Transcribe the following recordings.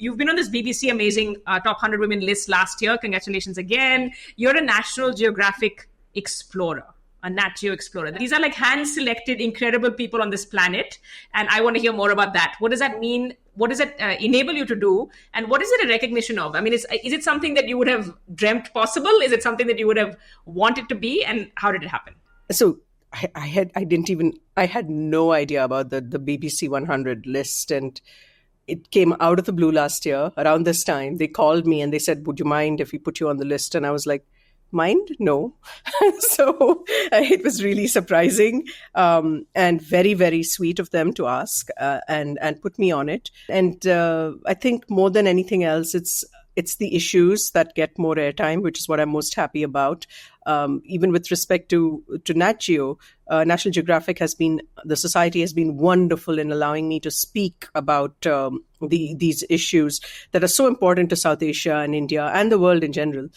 You've been on this BBC Amazing Top 100 Women list last year. Congratulations again. You're a National Geographic explorer, a Nat Geo explorer. These are like hand-selected, incredible people on this planet. And I want to hear more about that. What does that mean? What does it enable you to do? And what is it a recognition of? I mean, is it something that you would have dreamt possible? Is it something that you would have wanted to be? And how did it happen? So I had no idea about the BBC 100 list, and it came out of the blue last year around this time. They called me and they said, would you mind if we put you on the list? And I was like, mind? No. So it was really surprising and very, very sweet of them to ask and put me on it. And I think more than anything else, it's the issues that get more airtime, which is what I'm most happy about. Even with respect to Nat Geo, National Geographic the society has been wonderful in allowing me to speak about these issues that are so important to South Asia and India and the world in general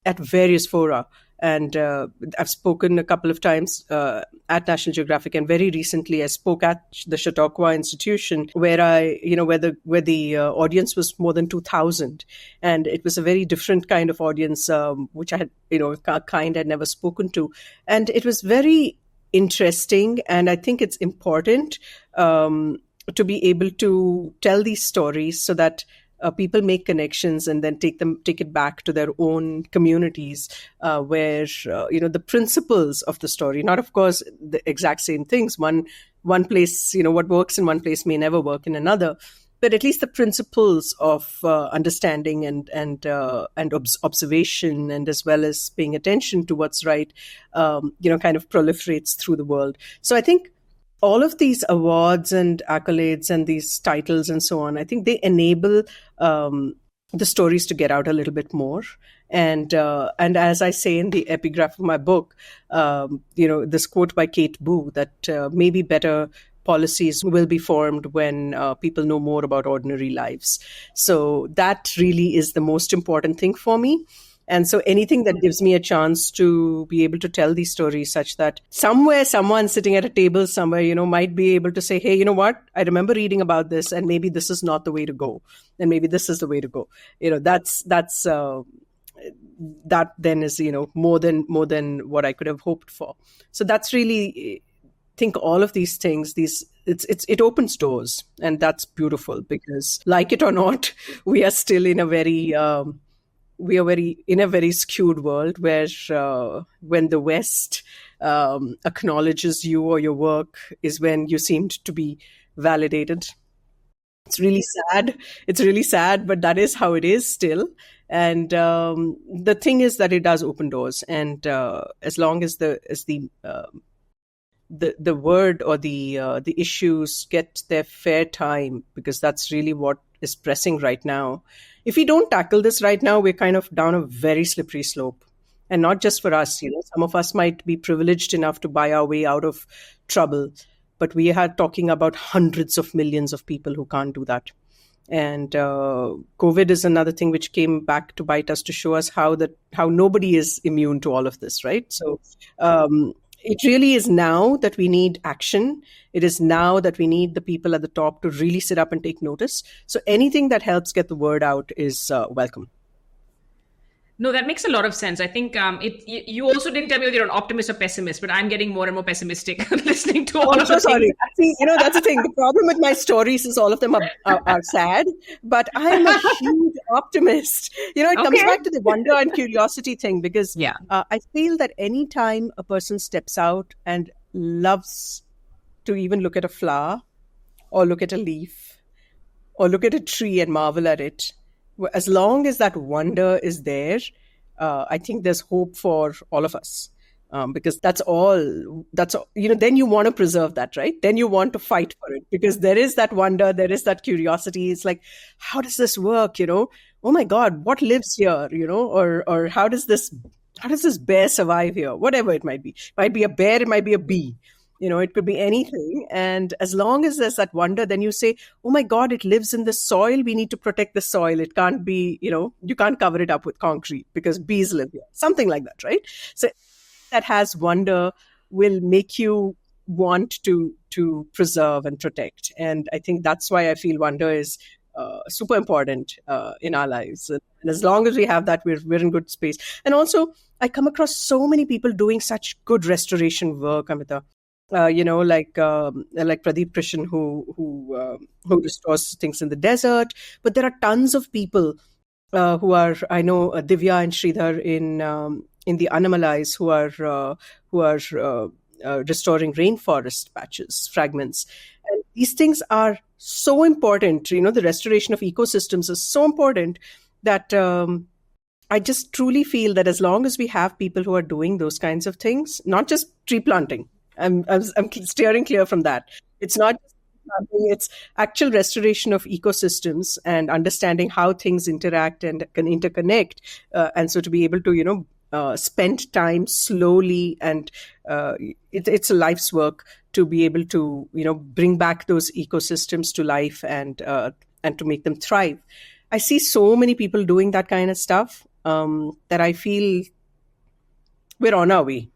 at various fora. And I've spoken a couple of times at National Geographic, and very recently I spoke at the Chautauqua Institution, where the audience was more than 2,000, and it was a very different kind of audience, which I had I'd never spoken to, and it was very interesting. And I think it's important to be able to tell these stories so that people make connections and then take it back to their own communities, where the principles of the story, not of course the exact same things. One place, what works in one place may never work in another, but at least the principles of understanding and observation, and as well as paying attention to what's right, kind of proliferates through the world. So I think all of these awards and accolades and these titles and so on, I think they enable the stories to get out a little bit more. And as I say in the epigraph of my book, this quote by Kate Boo, that maybe better policies will be formed when people know more about ordinary lives. So that really is the most important thing for me. And so anything that gives me a chance to be able to tell these stories such that somewhere someone sitting at a table somewhere, might be able to say, hey, you know what? I remember reading about this, and maybe this is not the way to go. And maybe this is the way to go. That then is, more than what I could have hoped for. So that's really, I think all of these things, it opens doors, and that's beautiful, because like it or not, we are still in a very skewed world where when the West acknowledges you or your work is when you seemed to be validated. It's really sad, but that is how it is still. And the thing is that it does open doors, and as long as the word or the issues get their fair time, because that's really what is pressing right now. If we don't tackle this right now, we're kind of down a very slippery slope. And not just for us, some of us might be privileged enough to buy our way out of trouble, but we are talking about hundreds of millions of people who can't do that. And COVID is another thing which came back to bite us, to show us how nobody is immune to all of this, right? So it really is now that we need action. It is now that we need the people at the top to really sit up and take notice. So anything that helps get the word out is welcome. No, that makes a lot of sense. I think you also didn't tell me whether you're an optimist or pessimist, but I'm getting more and more pessimistic listening to all of the sorry. See, that's the thing. The problem with my stories is all of them are sad, but I'm a huge optimist. It comes back to the wonder and curiosity thing, because I feel that any time a person steps out and loves to even look at a flower or look at a leaf or look at a tree and marvel at it, as long as that wonder is there, I think there's hope for all of us, because that's all. Then you want to preserve that, right? Then you want to fight for it, because there is that wonder, there is that curiosity. It's like, how does this work? Oh my God, what lives here? Or how does this bear survive here? Whatever it might be. It might be a bear, it might be a bee. It could be anything. And as long as there's that wonder, then you say, oh my God, it lives in the soil. We need to protect the soil. It can't be, you can't cover it up with concrete because bees live here. Something like that, right? So that has wonder will make you want to preserve and protect. And I think that's why I feel wonder is super important in our lives. And as long as we have that, we're in good space. And also, I come across so many people doing such good restoration work, Amita. Like Pradeep Krishan, who restores things in the desert. But there are tons of people who are, I know, Divya and Sridhar in the Anamalais, who are restoring rainforest patches, fragments. And these things are so important. The restoration of ecosystems is so important that I just truly feel that as long as we have people who are doing those kinds of things, not just tree planting, I'm steering clear from that. It's not just tree planting, it's actual restoration of ecosystems and understanding how things interact and can interconnect. And so to be able to, spend time slowly, and it's a life's work to be able to, bring back those ecosystems to life and to make them thrive. I see so many people doing that kind of stuff that I feel we're on our way.